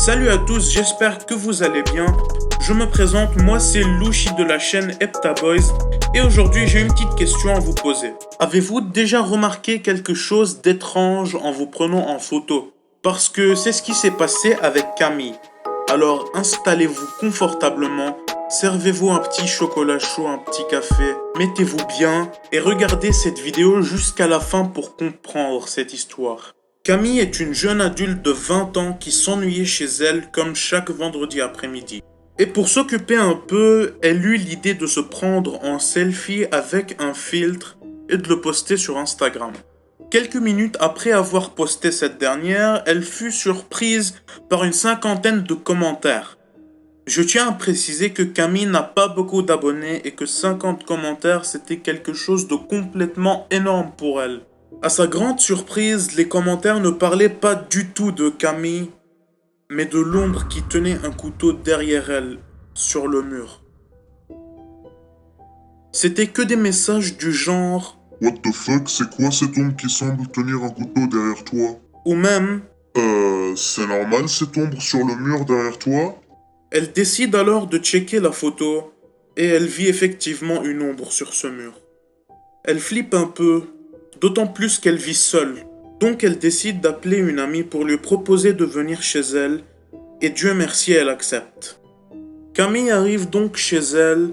Salut à tous, j'espère que vous allez bien. Je me présente, moi c'est Louchi de la chaîne Heptaboys et aujourd'hui j'ai une petite question à vous poser. Avez-vous déjà remarqué quelque chose d'étrange en vous prenant en photo? Parce que c'est ce qui s'est passé avec Camille. Alors installez-vous confortablement, servez-vous un petit chocolat chaud, un petit café, mettez-vous bien et regardez cette vidéo jusqu'à la fin pour comprendre cette histoire. Camille est une jeune adulte de 20 ans qui s'ennuyait chez elle comme chaque vendredi après-midi. Et pour s'occuper un peu, elle eut l'idée de se prendre en selfie avec un filtre et de le poster sur Instagram. Quelques minutes après avoir posté cette dernière, elle fut surprise par une cinquantaine de commentaires. Je tiens à préciser que Camille n'a pas beaucoup d'abonnés et que 50 commentaires c'était quelque chose de complètement énorme pour elle. À sa grande surprise, les commentaires ne parlaient pas du tout de Camille, mais de l'ombre qui tenait un couteau derrière elle, sur le mur. C'était que des messages du genre What the fuck, c'est quoi cette ombre qui semble tenir un couteau derrière toi? ou même C'est normal cette ombre sur le mur derrière toi? elle décide alors de checker la photo et elle vit effectivement une ombre sur ce mur. Elle flippe un peu, d'autant plus qu'elle vit seule. Donc elle décide d'appeler une amie pour lui proposer de venir chez elle et Dieu merci elle accepte. Camille arrive donc chez elle,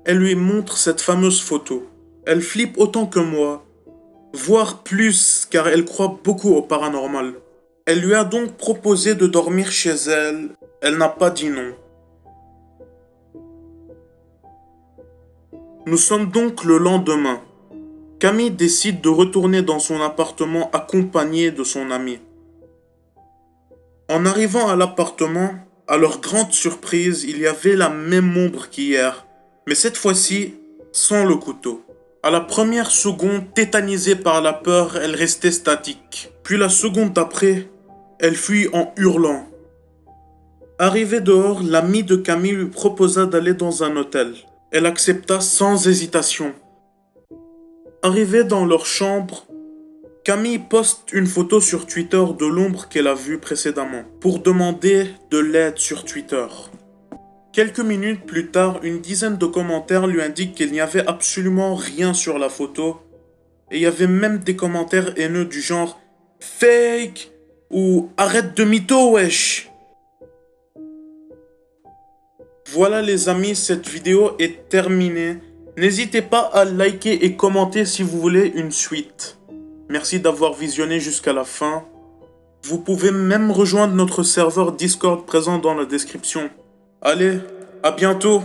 elle lui montre cette fameuse photo. Elle flippe autant que moi, voire plus car elle croit beaucoup au paranormal. Elle lui a donc proposé de dormir chez elle, elle n'a pas dit non. Nous sommes donc le lendemain. Camille décide de retourner dans son appartement accompagnée de son ami. En arrivant à l'appartement, à leur grande surprise, il y avait la même ombre qu'hier, mais cette fois-ci, sans le couteau. À la première seconde, tétanisée par la peur, elle restait statique. Puis la seconde d'après, elle fuit en hurlant. Arrivée dehors, l'ami de Camille lui proposa d'aller dans un hôtel. Elle accepta sans hésitation. Arrivée dans leur chambre, Camille poste une photo sur Twitter de l'ombre qu'elle a vue précédemment pour demander de l'aide sur Twitter. Quelques minutes plus tard, une dizaine de commentaires lui indiquent qu'il n'y avait absolument rien sur la photo et il y avait même des commentaires haineux du genre fake ou arrête de mytho wesh. Voilà les amis, cette vidéo est terminée. N'hésitez pas à liker et commenter si vous voulez une suite. Merci d'avoir visionné jusqu'à la fin. Vous pouvez même rejoindre notre serveur Discord présent dans la description. Allez, à bientôt!